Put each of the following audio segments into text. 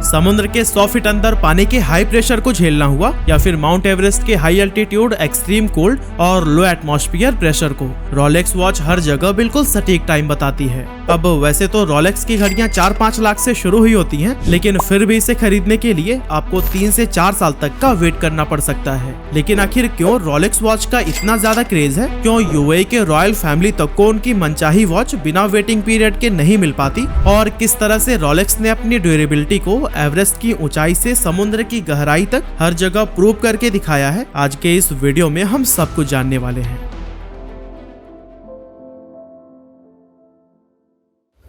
समुद्र के 100 फीट अंदर पानी के हाई प्रेशर को झेलना हुआ, या फिर माउंट एवरेस्ट के हाई एल्टीट्यूड, एक्सट्रीम कोल्ड और लो एटमॉस्फेयर प्रेशर को, रोलेक्स वॉच हर जगह बिल्कुल सटीक टाइम बताती है। अब वैसे तो रोलेक्स की घड़ियां 4-5 लाख से शुरू हुई होती हैं, लेकिन फिर भी इसे खरीदने के लिए आपको 3 से 4 साल तक का वेट करना पड़ सकता है। लेकिन आखिर क्यों रोलेक्स वॉच का इतना ज्यादा क्रेज है? क्यों यूएई के रॉयल फैमिली तक को उनकी मनचाही वॉच बिना वेटिंग पीरियड के नहीं मिल पाती? और किस तरह से रोलेक्स ने अपनी ड्यूरेबिलिटी को एवरेस्ट की ऊंचाई से समुद्र की गहराई तक हर जगह प्रूव करके दिखाया है, आज के इस वीडियो में हम सब कुछ जानने वाले हैं।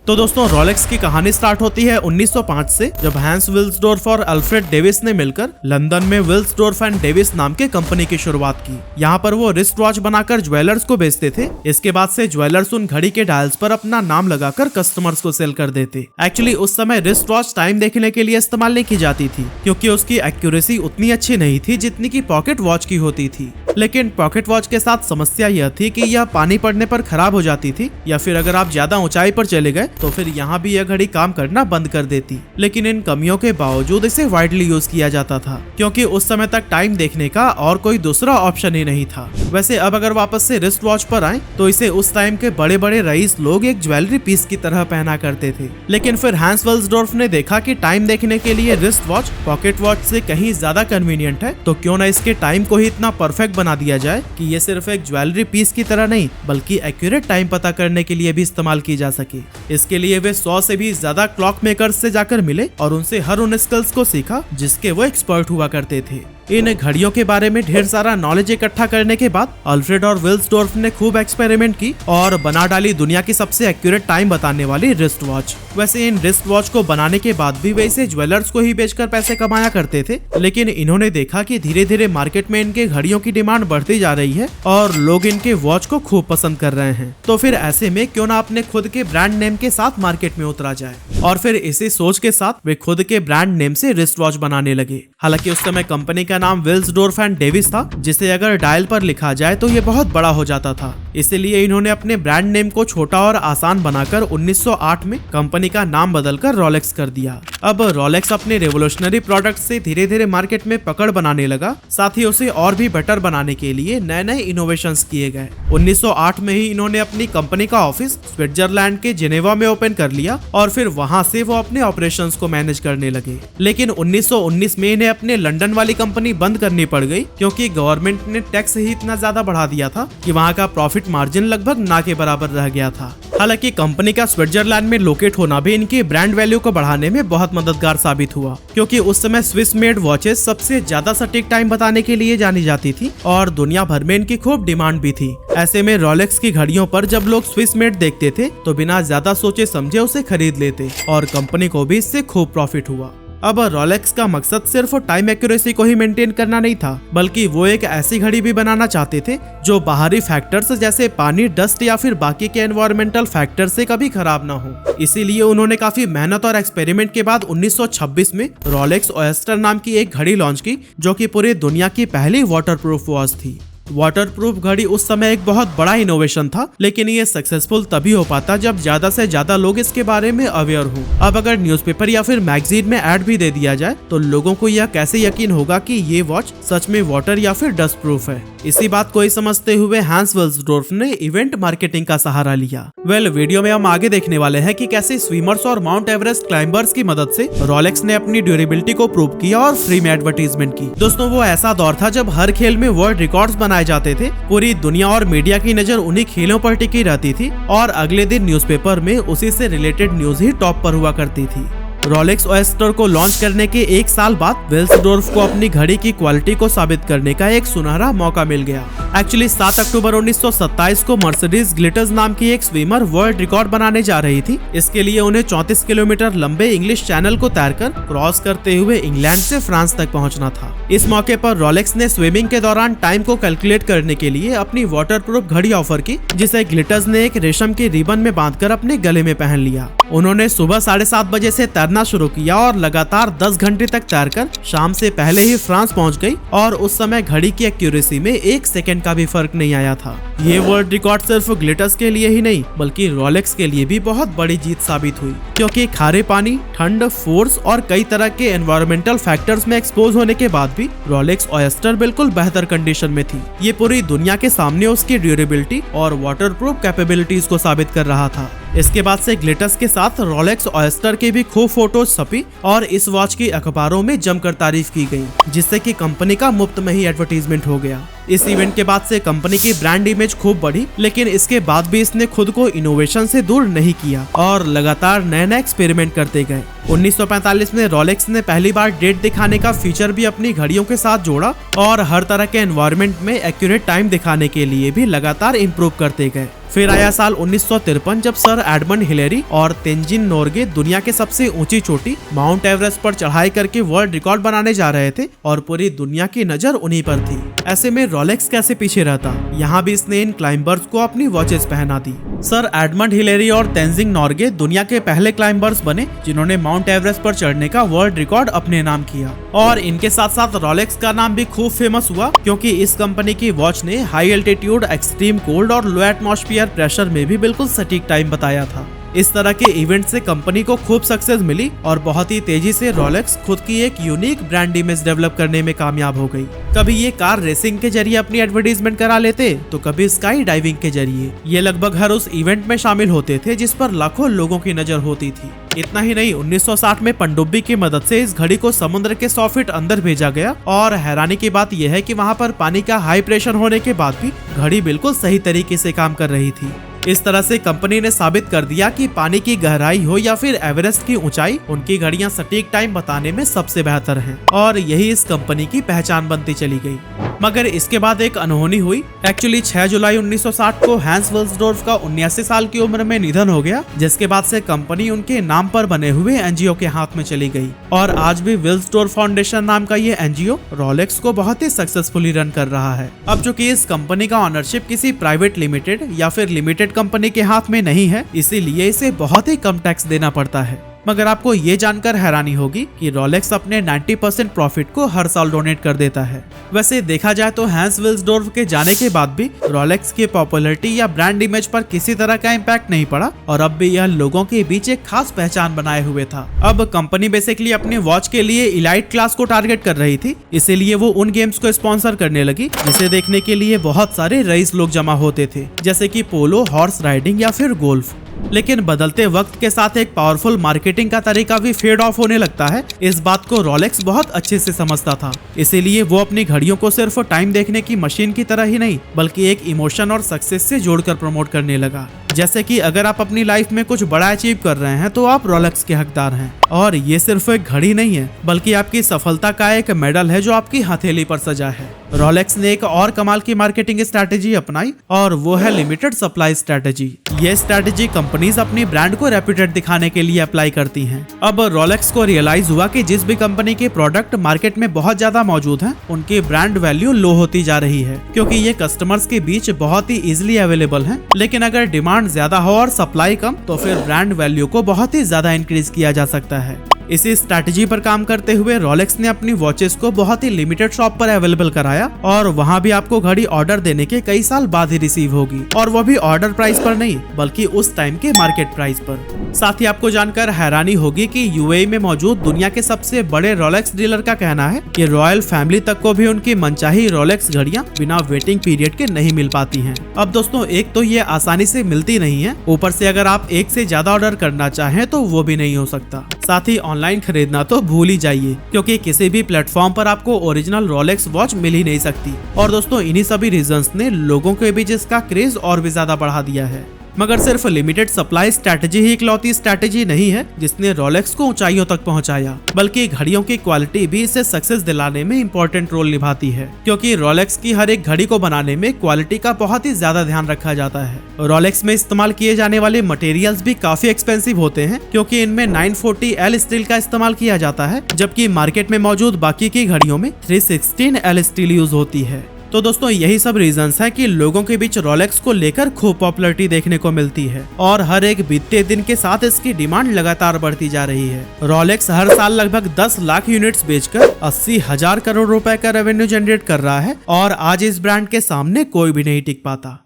तो दोस्तों, रोलेक्स की कहानी स्टार्ट होती है 1905 से, जब हैंस विल्सडोर्फ और अल्फ्रेड डेविस ने मिलकर लंदन में विल्सडोर्फ एंड डेविस नाम के कंपनी की शुरुआत की। यहाँ पर वो रिस्ट वॉच बनाकर ज्वेलर्स को बेचते थे। इसके बाद से ज्वेलर्स उन घड़ी के डायल्स पर अपना नाम लगाकर कस्टमर्स को सेल कर देते। एक्चुअली उस समय रिस्ट वॉच टाइम देखने के लिए इस्तेमाल नहीं की जाती थी, क्योंकि उसकी एक्यूरेसी उतनी अच्छी नहीं थी जितनी की पॉकेट वॉच की होती थी। लेकिन पॉकेट वॉच के साथ समस्या यह थी कि यह पानी पड़ने पर खराब हो जाती थी, या फिर अगर आप ज्यादा ऊंचाई पर चले गए तो फिर यहाँ भी यह घड़ी काम करना बंद कर देती। लेकिन इन कमियों के बावजूद इसे वाइडली यूज किया जाता था, क्योंकि उस समय तक टाइम देखने का और कोई दूसरा ऑप्शन ही नहीं था। वैसे अब अगर वापस से रिस्ट वॉच पर आए तो इसे उस टाइम के बड़े बड़े रईस लोग एक ज्वेलरी पीस की तरह पहना करते थे। लेकिन फिर हैंस विल्सडोर्फ ने देखा कि टाइम देखने के लिए रिस्ट वॉच पॉकेट वॉच से कहीं ज्यादा कन्वीनियंट है, तो क्यों ना इसके टाइम को ही इतना परफेक्ट बना दिया जाए कि ये सिर्फ एक ज्वेलरी पीस की तरह नहीं बल्कि एक्यूरेट टाइम पता करने के लिए भी इस्तेमाल की जा सके। इसके लिए वे 100 से भी ज्यादा क्लॉक मेकर्स से जाकर मिले और उनसे हर उन स्किल्स को सीखा जिसके वो एक्सपर्ट हुआ करते थे। इन घड़ियों के बारे में ढेर सारा नॉलेज इकट्ठा करने के बाद अल्फ्रेड और विल्सडोर्फ ने खूब एक्सपेरिमेंट की और बना डाली दुनिया की सबसे एक्यूरेट टाइम बताने वाली रिस्ट वॉच। वैसे इन रिस्ट वॉच को बनाने के बाद भी वे इसे ज्वेलर्स को ही बेचकर पैसे कमाया करते थे, लेकिन इन्होंने देखा कि धीरे धीरे मार्केट में इनके घड़ियों की डिमांड बढ़ती जा रही है और लोग इनके वॉच को खूब पसंद कर रहे हैं। तो फिर ऐसे में क्यों ना अपने खुद के ब्रांड नेम के साथ मार्केट में उतरा जाए, और फिर इसी सोच के साथ वे खुद के ब्रांड नेम से रिस्ट वॉच बनाने लगे। हालांकि उस समय कंपनी का नाम विल्सडोर्फ एंड डेविस था, जिसे अगर डायल पर लिखा जाए तो ये बहुत बड़ा हो जाता था। इसलिए इन्होंने अपने ब्रांड नेम को छोटा और आसान बनाकर 1908 में कंपनी का नाम बदलकर रोलेक्स कर दिया। अब रोलेक्स अपने रेवोल्यूशनरी प्रोडक्ट से धीरे धीरे मार्केट में पकड़ बनाने लगा, साथ ही उसे और भी बेटर बनाने के लिए नए नए इनोवेशंस किए गए। 1908 में ही इन्होंने अपनी कंपनी का ऑफिस स्विट्जरलैंड के जेनेवा में ओपन कर लिया और फिर वहां से वो अपने ऑपरेशंस को मैनेज करने लगे। लेकिन 1919 में इन्हें अपने लंदन वाली कंपनी बंद करनी पड़ गई, क्योंकि गवर्नमेंट ने टैक्स ही इतना ज्यादा बढ़ा दिया था कि वहाँ का प्रॉफिट मार्जिन लगभग ना के बराबर रह गया था। हालांकि कंपनी का स्विट्जरलैंड में लोकेट होना भी इनकी ब्रांड वैल्यू को बढ़ाने में बहुत मददगार साबित हुआ, क्योंकि उस समय स्विस मेड वॉचेस सबसे ज्यादा सटीक टाइम बताने के लिए जानी जाती थी और दुनिया भर में इनकी खूब डिमांड भी थी। ऐसे में रोलेक्स की घड़ियों पर जब लोग स्विस मेड देखते थे तो बिना ज्यादा सोचे समझे उसे खरीद लेते और कंपनी को भी इससे खूब प्रॉफिट हुआ। अब रोलेक्स का मकसद सिर्फ टाइम एक्यूरेसी को ही मेंटेन करना नहीं था, बल्कि वो एक ऐसी घड़ी भी बनाना चाहते थे जो बाहरी फैक्टर्स जैसे पानी, डस्ट या फिर बाकी के एनवायरमेंटल फैक्टर से कभी खराब ना हो। इसीलिए उन्होंने काफी मेहनत और एक्सपेरिमेंट के बाद 1926 में रोलेक्स ओएस्टर नाम की एक घड़ी लॉन्च की, जो कि पूरी दुनिया की पहली वाटरप्रूफ वॉच थी। वाटरप्रूफ घड़ी उस समय एक बहुत बड़ा इनोवेशन था, लेकिन ये सक्सेसफुल तभी हो पाता जब ज्यादा से ज्यादा लोग इसके बारे में अवेयर हो। अब अगर न्यूज़पेपर या फिर मैगजीन में ऐड भी दे दिया जाए तो लोगों को यह कैसे यकीन होगा कि ये वॉच सच में वाटर या फिर डस्ट प्रूफ है। इसी बात को ही समझते हुए हैंस विल्सडोर्फ ने इवेंट मार्केटिंग का सहारा लिया। वीडियो में हम आगे देखने वाले हैं कि कैसे स्विमर्स और माउंट एवरेस्ट क्लाइंबर्स की मदद से रोलेक्स ने अपनी ड्यूरेबिलिटी को प्रूव किया और फ्री में एडवर्टीजमेंट की। दोस्तों, वो ऐसा दौर था जब हर खेल में वर्ल्ड रिकॉर्ड्स बनाए जाते थे। पूरी दुनिया और मीडिया की नजर उन्हीं खेलों पर टिकी रहती थी और अगले दिन न्यूज़पेपर में उसी से रिलेटेड न्यूज ही टॉप पर हुआ करती थी। रोलेक्स ओएस्टर को लॉन्च करने के 1 साल बाद विल्सडोर्फ को अपनी घड़ी की क्वालिटी को साबित करने का एक सुनहरा मौका मिल गया। एक्चुअली 7 अक्टूबर 1927 को मर्सिडीज ग्लिटर्स नाम की एक स्विमर वर्ल्ड रिकॉर्ड बनाने जा रही थी। इसके लिए उन्हें 34 किलोमीटर लंबे इंग्लिश चैनल को तैरकर क्रॉस करते हुए इंग्लैंड से फ्रांस तक पहुंचना था। इस मौके पर रोलेक्स ने स्विमिंग के दौरान टाइम को कैलकुलेट करने के लिए अपनी वाटरप्रूफ घड़ी ऑफर की, जिसे ग्लिटर्स ने एक रेशम के रिबन में बांधकर अपने गले में पहन लिया। उन्होंने सुबह 7:30 बजे से करना शुरू किया और लगातार 10 घंटे तक तैरकर शाम से पहले ही फ्रांस पहुंच गई और उस समय घड़ी की एक्यूरेसी में 1 सेकंड का भी फर्क नहीं आया था। ये वर्ल्ड रिकॉर्ड सिर्फ ग्लिटर्स के लिए ही नहीं बल्कि रोलेक्स के लिए भी बहुत बड़ी जीत साबित हुई, क्योंकि खारे पानी, ठंड, फोर्स और कई तरह के एनवायरमेंटल फैक्टर्स में एक्सपोज होने के बाद भी रोलेक्स ऑयस्टर बिल्कुल बेहतर कंडीशन में थी। ये पूरी दुनिया के सामने उसकी ड्यूरेबिलिटी और वाटरप्रूफ कैपेबिलिटीज को साबित कर रहा था। इसके बाद से ग्लिटर्स के साथ रोलेक्स ऑयस्टर के भी खूब फोटोज छपी और इस वॉच की अखबारों में जमकर तारीफ की गई, जिससे कि कंपनी का मुफ्त में ही एडवर्टीजमेंट हो गया। इस इवेंट के बाद से कंपनी की ब्रांड इमेज खूब बढ़ी, लेकिन इसके बाद भी इसने खुद को इनोवेशन से दूर नहीं किया और लगातार नए एक्सपेरिमेंट करते गए। 1945 में रोलेक्स ने पहली बार डेट दिखाने का फीचर भी अपनी घड़ियों के साथ जोड़ा और हर तरह के एनवायरनमेंट में एक्यूरेट टाइम दिखाने के लिए भी लगातार इम्प्रूव करते गए। फिर आया साल 1953 जब सर एडमंड हिलेरी और तेंजिन नोर्गे दुनिया के सबसे ऊंची चोटी माउंट एवरेस्ट पर चढ़ाई करके वर्ल्ड रिकॉर्ड बनाने जा रहे थे और पूरी दुनिया की नजर उन्हीं पर थी। ऐसे में रोलेक्स कैसे पीछे रहता, यहाँ भी इसने इन क्लाइंबर्स को अपनी वॉचेस पहना दी। सर एडमंड हिलेरी और तेंजिन नोर्गे दुनिया के पहले क्लाइंबर्स बने जिन्होंने माउंट एवरेस्ट पर चढ़ने का वर्ल्ड रिकॉर्ड अपने नाम किया, और इनके साथ साथ रोलेक्स का नाम भी खूब फेमस हुआ, क्योंकि इस कंपनी की वॉच ने हाई एल्टीट्यूड, एक्सट्रीम कोल्ड और लो एटमॉस्फेयर प्रेशर में भी बिल्कुल सटीक टाइम बताया था। इस तरह के इवेंट से कंपनी को खूब सक्सेस मिली और बहुत ही तेजी से रोलेक्स खुद की एक यूनिक ब्रांड इमेज डेवलप करने में कामयाब हो गई। कभी ये कार रेसिंग के जरिए अपनी एडवर्टीजमेंट करा लेते तो कभी स्काई डाइविंग के जरिए। ये लगभग हर उस इवेंट में शामिल होते थे जिस पर लाखों लोगों की नजर होती थी। इतना ही नहीं, 1960 में पनडुब्बी की मदद से इस घड़ी को समुद्र के 100 फीट अंदर भेजा गया और हैरानी की बात यह है कि वहाँ पर पानी का हाई प्रेशर होने के बाद भी घड़ी बिल्कुल सही तरीके से काम कर रही थी। इस तरह से कंपनी ने साबित कर दिया कि पानी की गहराई हो या फिर एवरेस्ट की ऊंचाई, उनकी घड़ियां सटीक टाइम बताने में सबसे बेहतर हैं और यही इस कंपनी की पहचान बनती चली गई। मगर इसके बाद एक अनहोनी हुई। एक्चुअली 6 जुलाई 1960 को हैंस विल्सडोर्फ का 79 साल की उम्र में निधन हो गया, जिसके बाद से कंपनी उनके नाम पर बने हुए एनजीओ के हाथ में चली गई और आज भी विल्सडोर्फ फाउंडेशन नाम का ये एनजीओ रोलेक्स को बहुत ही सक्सेसफुली रन कर रहा है। अब चूंकि इस कंपनी का ऑनरशिप किसी प्राइवेट लिमिटेड या फिर लिमिटेड कंपनी के हाथ में नहीं है, इसीलिए इसे बहुत ही कम टैक्स देना पड़ता है। मगर आपको ये जानकर हैरानी होगी कि रोलेक्स अपने 90% प्रॉफिट को हर साल डोनेट कर देता है। वैसे देखा जाए तो हैंस विल्सडोर्फ के जाने के बाद भी रोलेक्स की पॉपुलैरिटी या ब्रांड इमेज पर किसी तरह का इम्पैक्ट नहीं पड़ा और अब भी यह लोगों के बीच एक खास पहचान बनाए हुए था। अब कंपनी बेसिकली अपने वॉच के लिए इलाइट क्लास को टारगेट कर रही थी, इसीलिए वो उन गेम्स को स्पॉन्सर करने लगी जिसे देखने के लिए बहुत सारे रईस लोग जमा होते थे, जैसे कि पोलो, हॉर्स राइडिंग या फिर गोल्फ। लेकिन बदलते वक्त के साथ एक पावरफुल मार्केटिंग का तरीका भी फेड ऑफ होने लगता है। इस बात को रोलेक्स बहुत अच्छे से समझता था, इसीलिए वो अपनी घड़ियों को सिर्फ टाइम देखने की मशीन की तरह ही नहीं बल्कि एक इमोशन और सक्सेस से जोड़कर प्रमोट करने लगा। जैसे कि अगर आप अपनी लाइफ में कुछ बड़ा अचीव कर रहे हैं तो आप रोलेक्स के हकदार हैं, और ये सिर्फ एक घड़ी नहीं है बल्कि आपकी सफलता का एक मेडल है जो आपकी हथेली पर सजा है। रोलेक्स ने एक और कमाल की मार्केटिंग स्ट्रैटेजी अपनाई और वो है लिमिटेड सप्लाई स्ट्रैटेजी। ये स्ट्रैटेजी कंपनीज अपनी ब्रांड को रेप्यूटेड दिखाने के लिए अप्लाई करती हैं। अब रोलेक्स को रियलाइज हुआ कि जिस भी कंपनी के प्रोडक्ट मार्केट में बहुत ज्यादा मौजूद हैं, उनकी ब्रांड वैल्यू लो होती जा रही है, क्योंकि ये कस्टमर्स के बीच बहुत ही इजिली अवेलेबल हैं। लेकिन अगर डिमांड ज्यादा हो और सप्लाई कम तो फिर ब्रांड वैल्यू को बहुत ही ज्यादा इंक्रीज किया जा सकता है। इसी स्ट्रैटेजी पर काम करते हुए रोलेक्स ने अपनी वॉचेस को बहुत ही लिमिटेड शॉप पर अवेलेबल कराया और वहां भी आपको घड़ी ऑर्डर देने के कई साल बाद ही रिसीव होगी, और वो भी ऑर्डर प्राइस पर नहीं बल्कि उस टाइम के मार्केट प्राइस पर। साथ ही आपको जानकर हैरानी होगी कि यूएई में मौजूद दुनिया के सबसे बड़े रोलेक्स डीलर का कहना है कि रॉयल फैमिली तक को भी उनकी मनचाही रोलेक्स घड़ियां बिना वेटिंग पीरियड के नहीं मिल पाती हैं। अब दोस्तों, एक तो ये आसानी से मिलती नहीं है, ऊपर से अगर आप एक से ज्यादा ऑर्डर करना चाहें तो वो भी नहीं हो सकता। साथ ही ऑनलाइन खरीदना तो भूल ही जाइए, क्योंकि किसी भी प्लेटफॉर्म पर आपको ओरिजिनल रोलेक्स वॉच मिल ही नहीं सकती। और दोस्तों, इन्हीं सभी रीजंस ने लोगों के बीच इसका क्रेज और भी ज्यादा बढ़ा दिया है। मगर सिर्फ लिमिटेड सप्लाई स्ट्रैटेजी ही इकलौती स्ट्रैटेजी नहीं है जिसने रोलेक्स को ऊंचाइयों तक पहुंचाया, बल्कि घड़ियों की क्वालिटी भी इसे सक्सेस दिलाने में इंपॉर्टेंट रोल निभाती है, क्योंकि रोलेक्स की हर एक घड़ी को बनाने में क्वालिटी का बहुत ही ज्यादा ध्यान रखा जाता है। रोलेक्स में इस्तेमाल किए जाने वाले मटेरियल्स भी काफी एक्सपेंसिव होते हैं, क्योंकि इनमें 940L स्टील का इस्तेमाल किया जाता है, जबकि मार्केट में मौजूद बाकी की घड़ियों में 316L स्टील यूज होती है। तो दोस्तों यही सब रीजंस है कि लोगों के बीच रोलेक्स को लेकर खूब पॉपुलैरिटी देखने को मिलती है और हर एक बीतते दिन के साथ इसकी डिमांड लगातार बढ़ती जा रही है। रोलेक्स हर साल लगभग 10 लाख यूनिट्स बेचकर 80,000 करोड़ रुपए का रेवेन्यू जनरेट कर रहा है और आज इस ब्रांड के सामने कोई भी नहीं टिक पाता।